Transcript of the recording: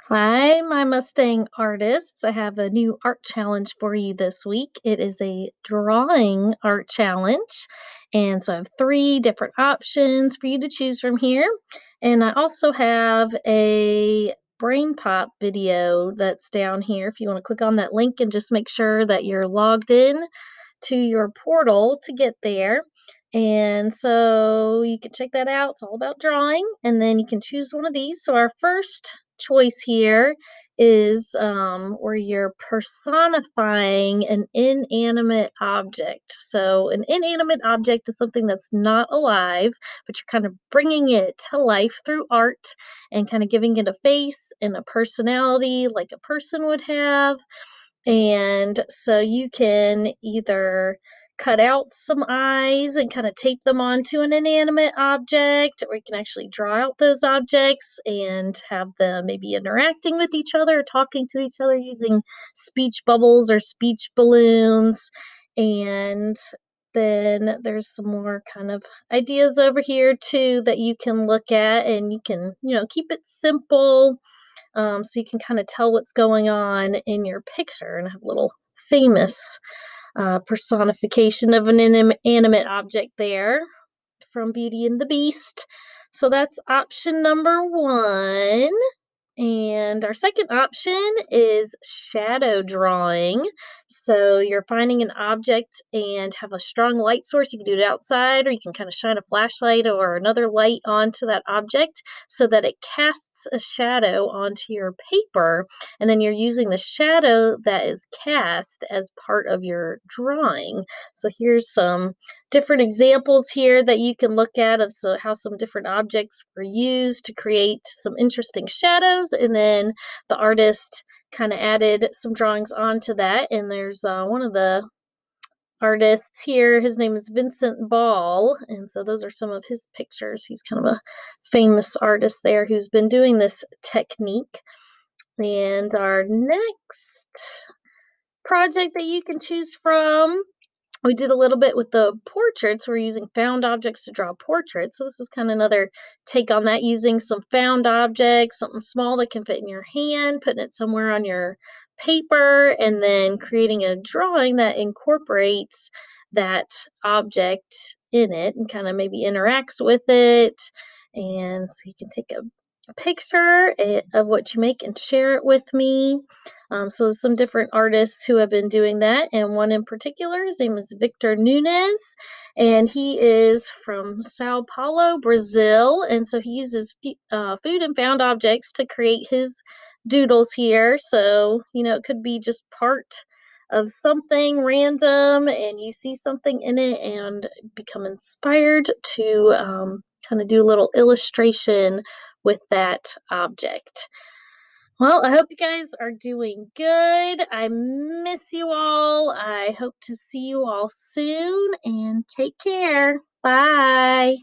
Hi, my Mustang artists. I have a new art challenge for you this week. It is a drawing art challenge. And so I have three different options for you to choose from here. And I also have a brain pop video that's down here. If you want to click on that link and just make sure that you're logged in to your portal to get there. And so you can check that out. It's all about drawing, and then you can choose one of these. So our first choice here is where you're personifying an inanimate object. So an inanimate object is something that's not alive, but you're kind of bringing it to life through art and kind of giving it a face and a personality like a person would have. And so you can either cut out some eyes and kind of tape them onto an inanimate object, or you can actually draw out those objects and have them maybe interacting with each other, talking to each other using speech bubbles or speech balloons. And then there's some more kind of ideas over here too that you can look at, and you can, keep it simple, so you can kind of tell what's going on in your picture and have a little famous personification of an inanimate object there from Beauty and the Beast. So that's option number one. And our second option is shadow drawing. So you're finding an object and have a strong light source. You can do it outside, or you can kind of shine a flashlight or another light onto that object so that it casts a shadow onto your paper. And then you're using the shadow that is cast as part of your drawing. So here's some different examples here that you can look at of how some different objects were used to create some interesting shadows, and then the artist kind of added some drawings onto that. And there's one of the artists here, his name is Vincent Ball, and so those are some of his pictures. He's kind of a famous artist there who's been doing this technique. And our next project that you can choose from, we did a little bit with the portraits. We're using found objects to draw portraits. So this is kind of another take on that, using some found objects, something small that can fit in your hand, putting it somewhere on your paper, and then creating a drawing that incorporates that object in it and kind of maybe interacts with it. And so you can take a picture of what you make and share it with me. So some different artists who have been doing that, and one in particular, his name is Victor Nunes, and he is from Sao Paulo, Brazil. And so he uses food and found objects to create his doodles here. So, it could be just part of something random, and you see something in it and become inspired to kind of do a little illustration with that object. Well, I hope you guys are doing good. I miss you all. I hope to see you all soon, and take care. Bye.